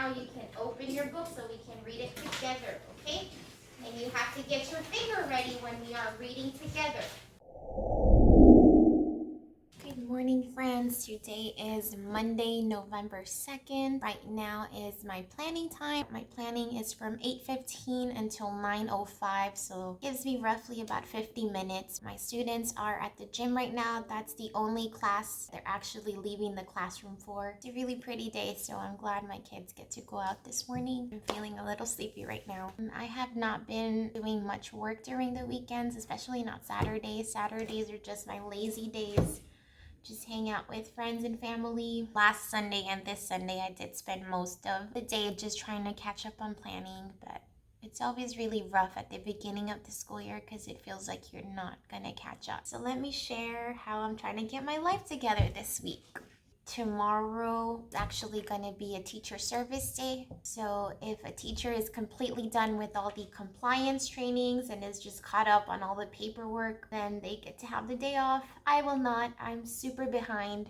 now you can open your book so we can read it together, okay? And you have to get your finger ready when we are reading together. Good morning, friends. Today is Monday, November 2nd. Right now is my planning time. My planning is from 8:15 until 9:05, so it gives me roughly about 50 minutes. My students are at the gym right now. That's the only class they're actually leaving the classroom for. It's a really pretty day, so I'm glad my kids get to go out this morning. I'm feeling a little sleepy right now. I have not been doing much work during the weekends, especially not Saturdays. Saturdays are just my lazy days. Just hang out with friends and family. Last Sunday and this Sunday, I did spend most of the day just trying to catch up on planning, but it's always really rough at the beginning of the school year because it feels like you're not gonna catch up. So let me share how I'm trying to get my life together this week. Tomorrow is actually going to be a teacher service day. So if a teacher is completely done with all the compliance trainings and is just caught up on all the paperwork, then they get to have the day off. I will not. I'm super behind.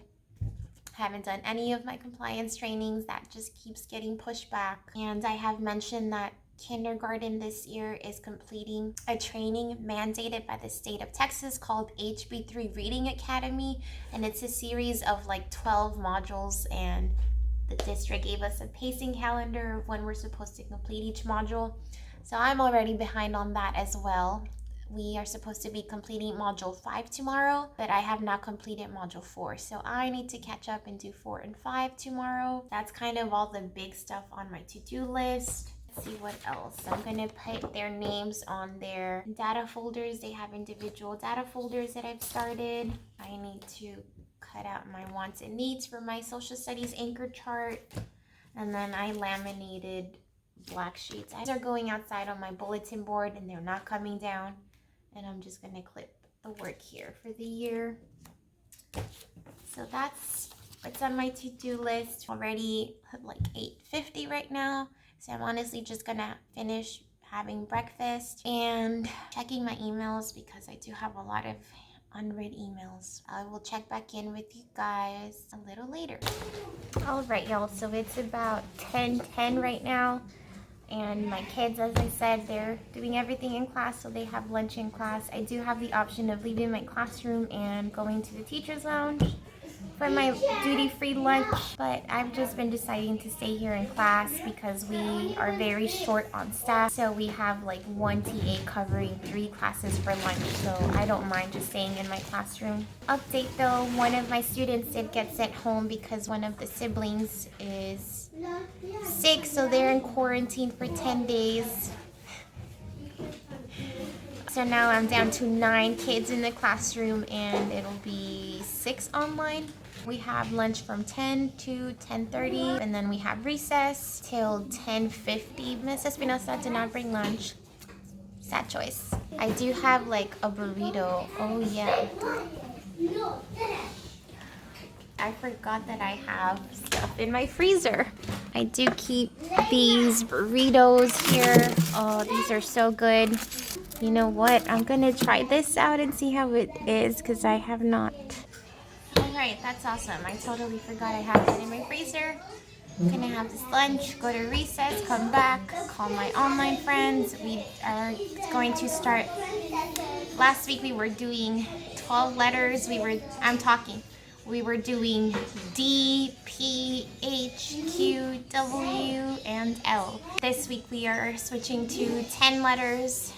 Haven't done any of my compliance trainings. That just keeps getting pushed back. And I have mentioned that kindergarten this year is completing a training mandated by the state of Texas called HB3 Reading Academy, and it's a series of like 12 modules, and the district gave us a pacing calendar of when we're supposed to complete each module. So I'm already behind on that as well. We are supposed to be completing module 5 tomorrow, but I have not completed module 4. So I need to catch up and do 4 and 5 tomorrow. That's kind of all the big stuff on my to-do list. Let's see what else. I'm gonna put their names on their data folders. They have individual data folders that I've started. I need to cut out my wants and needs for my social studies anchor chart. And then I laminated black sheets. These are going outside on my bulletin board and they're not coming down. And I'm just gonna clip the work here for the year. So that's what's on my to-do list. Already like 8:50 right now. So I'm honestly just gonna finish having breakfast and checking my emails because I do have a lot of unread emails. I will check back in with you guys a little later. All right, y'all, so it's about 10:10 right now. And my kids, as I said, they're doing everything in class, so they have lunch in class. I do have the option of leaving my classroom and going to the teacher's lounge for my duty-free lunch, but I've just been deciding to stay here in class because we are very short on staff. So we have like one TA covering 3 classes for lunch, so I don't mind just staying in my classroom. Update though, one of my students did get sent home because one of the siblings is sick, so they're in quarantine for 10 days. So now I'm down to 9 kids in the classroom and it'll be 6 online. We have lunch from 10 to 10:30 and then we have recess till 10:50. Miss Espinosa did not bring lunch. Sad choice. I do have like a burrito. Oh yeah. I forgot that I have stuff in my freezer. I do keep these burritos here. Oh, these are so good. You know what? I'm gonna try this out and see how it is because I have not. Alright, that's awesome. I totally forgot I have it in my freezer. I'm gonna have this lunch, go to recess, come back, call my online friends. We are going to start. Last week we were doing 12 letters. We were doing D, P, H, Q, W, and L. This week we are switching to 10 letters.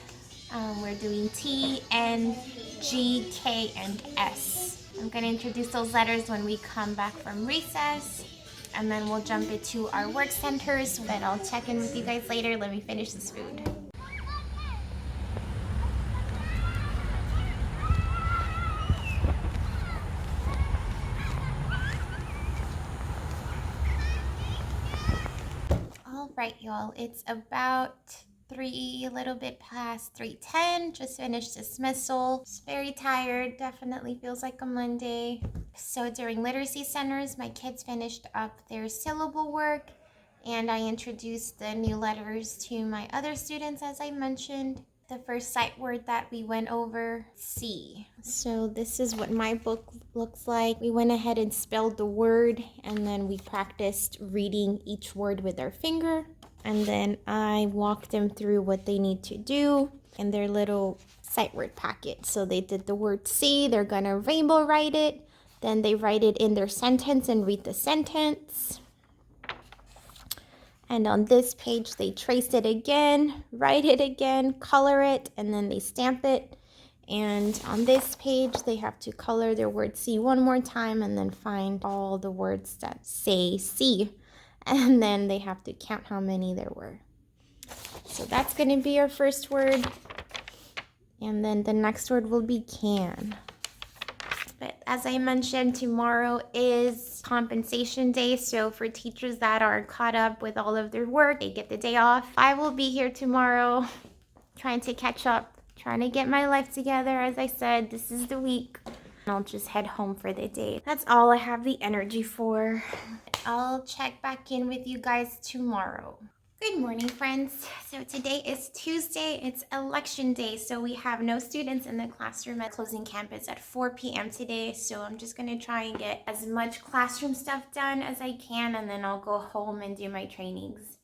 We're doing T, N, G, K, and S. I'm going to introduce those letters when we come back from recess, and then we'll jump into our work centers, but I'll check in with you guys later. Let me finish this food. All right, y'all, it's about a little bit past 3:10. Just finished dismissal. Just very tired. Definitely feels like a Monday. So during literacy centers, my kids finished up their syllable work and I introduced the new letters to my other students, as I mentioned. The first sight word that we went over, see. So this is what my book looks like. We went ahead and spelled the word, and then we practiced reading each word with our finger. And then I walked them through what they need to do in their little sight word packet. So they did the word see, they're gonna rainbow write it. Then they write it in their sentence and read the sentence. And on this page, they trace it again, write it again, color it, and then they stamp it. And on this page, they have to color their word see one more time and then find all the words that say see. And then they have to count how many there were. So that's going to be our first word. And then the next word will be can. But as I mentioned, tomorrow is compensation day. So for teachers that are caught up with all of their work, they get the day off. I will be here tomorrow trying to catch up, trying to get my life together. As I said, this is the week. I'll just head home for the day. That's all I have the energy for. I'll check back in with you guys tomorrow. Good morning, friends. So today is Tuesday. It's election day, so we have no students in the classroom at closing campus at 4 p.m. today. So I'm just going to try and get as much classroom stuff done as I can, and then I'll go home and do my trainings.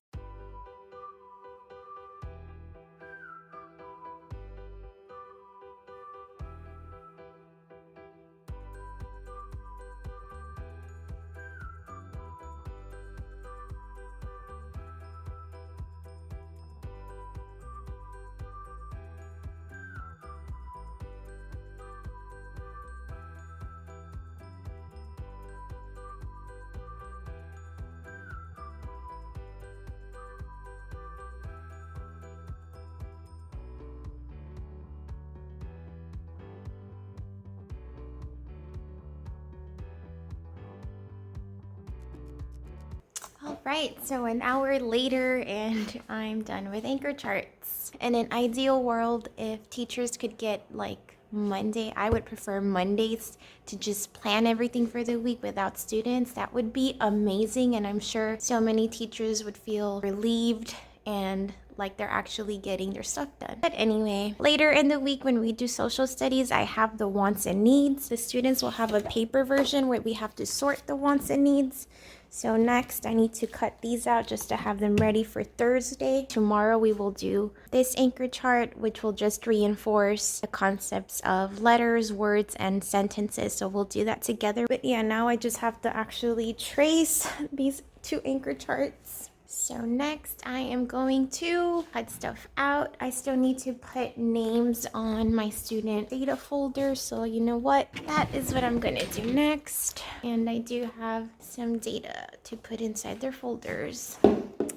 All right, so an hour later and I'm done with anchor charts. In an ideal world, if teachers could get like Monday, I would prefer Mondays to just plan everything for the week without students. That would be amazing, and I'm sure so many teachers would feel relieved and like they're actually getting their stuff done. But anyway, later in the week when we do social studies, I have the wants and needs. The students will have a paper version where we have to sort the wants and needs. So next, I need to cut these out just to have them ready for Thursday. Tomorrow, we will do this anchor chart, which will just reinforce the concepts of letters, words, and sentences. So we'll do that together. But yeah, now I just have to actually trace these two anchor charts. So next, I am going to cut stuff out. I still need to put names on my student data folder. So you know what? That is what I'm going to do next. And I do have some data to put inside their folders.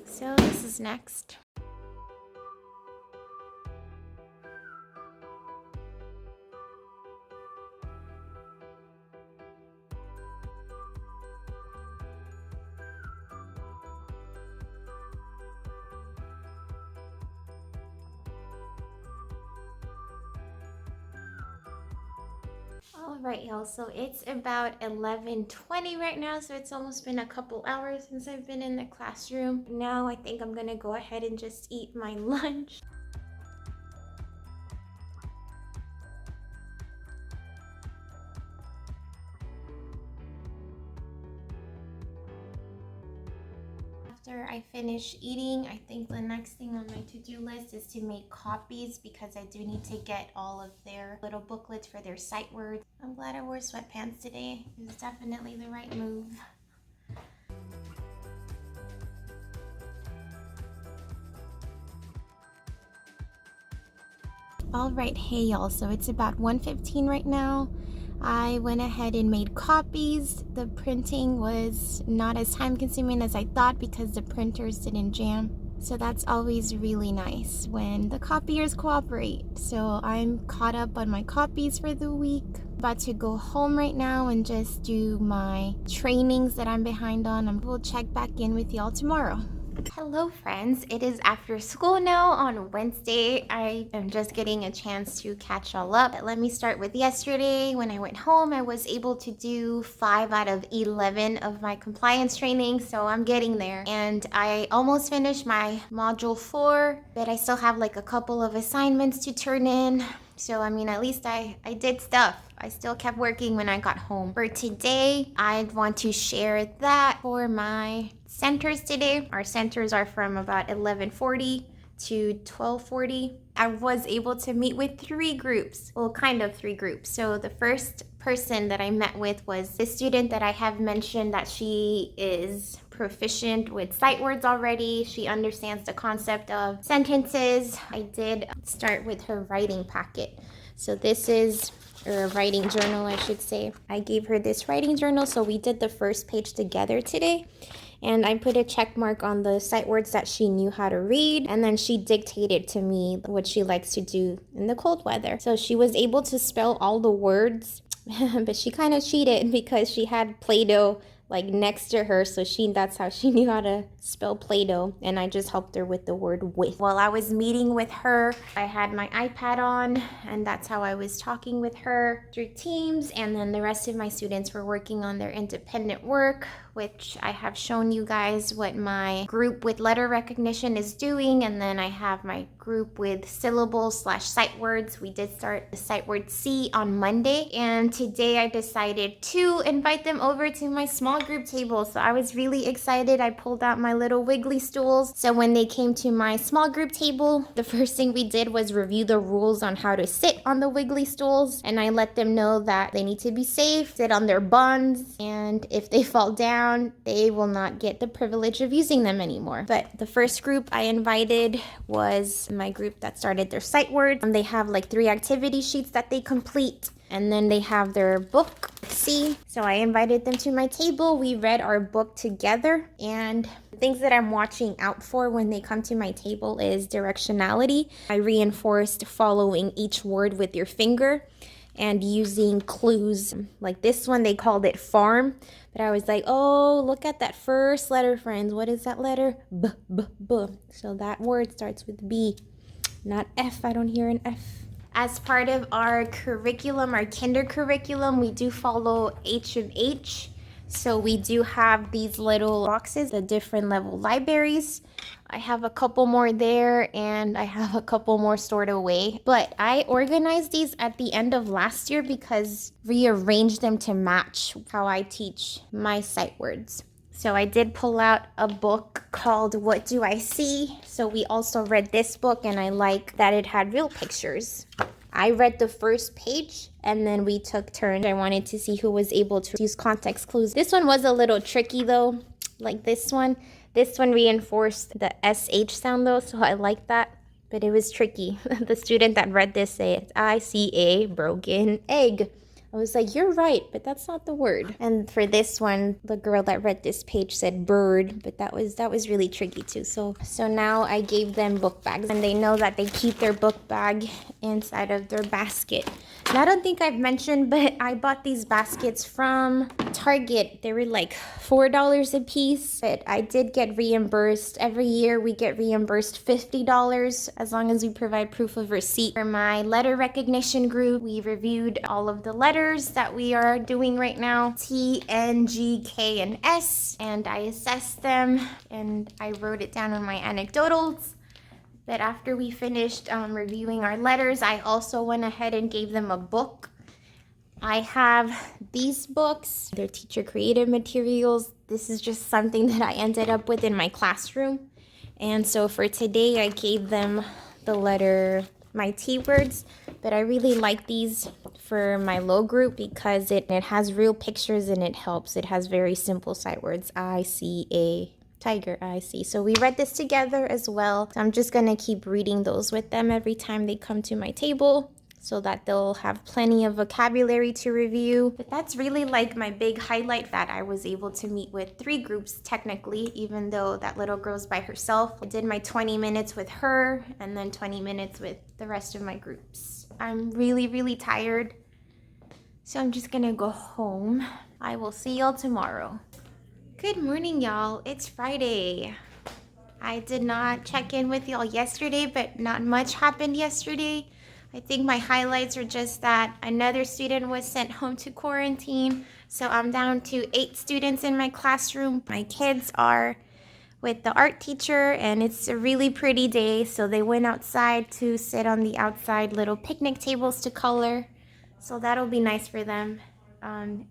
So this is next. All right, y'all, so it's about 11:20 right now, so it's almost been a couple hours since I've been in the classroom. Now I think I'm gonna go ahead and just eat my lunch. After I finish eating, I think the next thing on my to-do list is to make copies because I do need to get all of their little booklets for their sight words. I'm glad I wore sweatpants today. It was definitely the right move. All right, hey y'all, so it's about 1:15 right now. I went ahead and made copies. The printing was not as time consuming as I thought because the printers didn't jam. So that's always really nice when the copiers cooperate. So I'm caught up on my copies for the week. About to go home right now and just do my trainings that I'm behind on, and we'll check back in with y'all tomorrow. Hello friends, it is after school now on Wednesday. I am just getting a chance to catch all up. Let me start with yesterday. When I went home, I was able to do 5 out of 11 of my compliance training, so I'm getting there. And I almost finished my module 4, but I still have like a couple of assignments to turn in. So, I mean, at least I did stuff. I still kept working when I got home. For today, I want to share that for my centers today. Our centers are from about 11:40 to 12:40. I was able to meet with 3 groups. Well, kind of 3 groups. So the first person that I met with was the student that I have mentioned that she is proficient with sight words already. She understands the concept of sentences. I did start with her writing packet. So this is or writing journal, I should say. I gave her this writing journal, so we did the first page together today. And I put a check mark on the sight words that she knew how to read, and then she dictated to me what she likes to do in the cold weather. So she was able to spell all the words, but she kind of cheated because she had Play-Doh like next to her, so that's how she knew how to spell Play-Doh, and I just helped her with the word with. While I was meeting with her, I had my iPad on, and that's how I was talking with her through Teams, and then the rest of my students were working on their independent work, which I have shown you guys what my group with letter recognition is doing, and then I have my group with syllable/sight words. We did start the sight word C on Monday, and today I decided to invite them over to my small group table. So I was really excited. I pulled out my little wiggly stools. So when they came to my small group table, the first thing we did was review the rules on how to sit on the wiggly stools, and I let them know that they need to be safe, sit on their buns, and if they fall down, they will not get the privilege of using them anymore. But the first group I invited was my group that started their sight words. They have like 3 activity sheets that they complete, and then they have their book C. So I invited them to my table. We read our book together, and things that I'm watching out for when they come to my table is directionality. I reinforced following each word with your finger and using clues. Like this one, they called it farm, but I was like, oh, look at that first letter, friends. What is that letter? B, B, B. So that word starts with B, not F. I don't hear an F. As part of our curriculum, our kinder curriculum, we do follow H of H. So we do have these little boxes, the different level libraries. I have a couple more there, and I have a couple more stored away. But I organized these at the end of last year because rearranged them to match how I teach my sight words. So I did pull out a book called What Do I See? So we also read this book, and I like that it had real pictures. I read the first page, and then we took turns. I wanted to see who was able to use context clues. This one was a little tricky though, like this one. This one reinforced the SH sound though, so I like that, but it was tricky. The student that read this said, I see a broken egg. I was like, you're right, but that's not the word. And for this one, the girl that read this page said bird, but that was really tricky too. So now I gave them book bags, and they know that they keep their book bag inside of their basket. And I don't think I've mentioned, but I bought these baskets from Target. They were like $4 a piece, but I did get reimbursed. Every year we get reimbursed $50 as long as we provide proof of receipt. For my letter recognition group, we reviewed all of the letters that we are doing right now, T, N, G, K, and S, and I assessed them, and I wrote it down on my anecdotals. But after we finished reviewing our letters, I also went ahead and gave them a book. I have these books. They're teacher creative materials. This is just something that I ended up with in my classroom. And so for today, I gave them the letter, my T words. But I really like these for my low group because it has real pictures and it helps. It has very simple sight words. I see a tiger, I see. So we read this together as well. So I'm just gonna keep reading those with them every time they come to my table so that they'll have plenty of vocabulary to review. But that's really like my big highlight, that I was able to meet with 3 groups technically, even though that little girl's by herself. I did my 20 minutes with her and then 20 minutes with the rest of my groups. I'm really, really tired. So I'm just gonna go home. I will see y'all tomorrow. Good morning, y'all. It's Friday. I did not check in with y'all yesterday, but not much happened yesterday. I think my highlights are just that another student was sent home to quarantine. So I'm down to 8 students in my classroom. My kids are with the art teacher and it's a really pretty day. So they went outside to sit on the outside little picnic tables to color. So that'll be nice for them.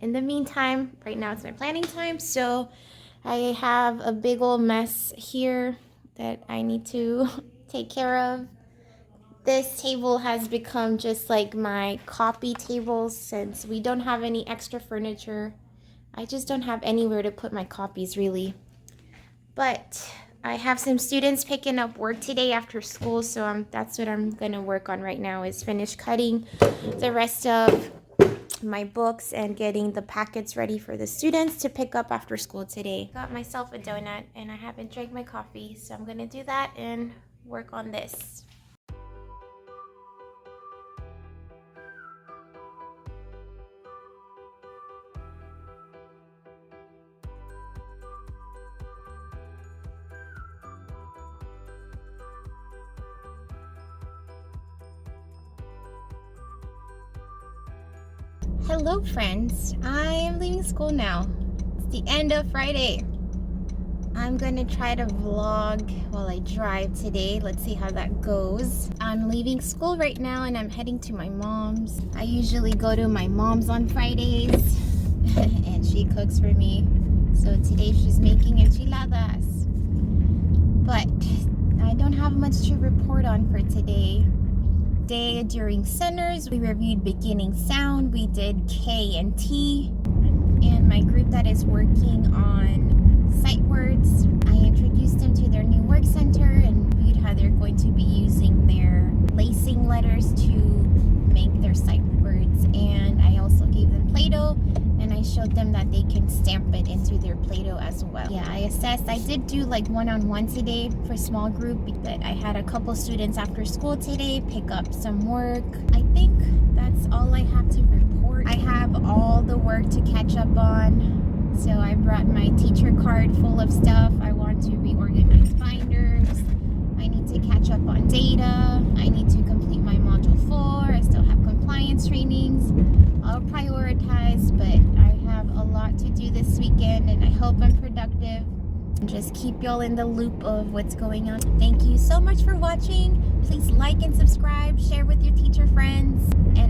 In the meantime, right now it's my planning time. So I have a big old mess here that I need to take care of. This table has become just like my copy tables since we don't have any extra furniture. I just don't have anywhere to put my copies really. But I have some students picking up work today after school, so that's what I'm gonna work on right now is finish cutting the rest of my books and getting the packets ready for the students to pick up after school today. Got myself a donut and I haven't drank my coffee, so I'm gonna do that and work on this. Hello friends, I am leaving school now. It's the end of Friday. I'm gonna try to vlog while I drive today. Let's see how that goes. I'm leaving school right now and I'm heading to my mom's. I usually go to my mom's on Fridays and she cooks for me. So today she's making enchiladas. But I don't have much to report on for today. During centers, we reviewed beginning sound, we did K and T, and my group that is working on sight words, I introduced them to their new work center and reviewed how they're going to be using their lacing letters to make their sight words, and I also gave them Play-Doh and I showed them that they can stamp it into their Play-Doh as well. Yeah, I assessed. I did do like one-on-one today for small group, but I had a couple students after school today pick up some work. I think that's all I have to report. I have all the work to catch up on. So I brought my teacher card full of stuff. I want to reorganize binders. I need to catch up on data. I need to complete my module 4. I still have compliance trainings. I'll prioritize, but I have a lot to do this weekend and I hope I'm productive. And just keep y'all in the loop of what's going on. Thank you so much for watching. Please like and subscribe, share with your teacher friends, and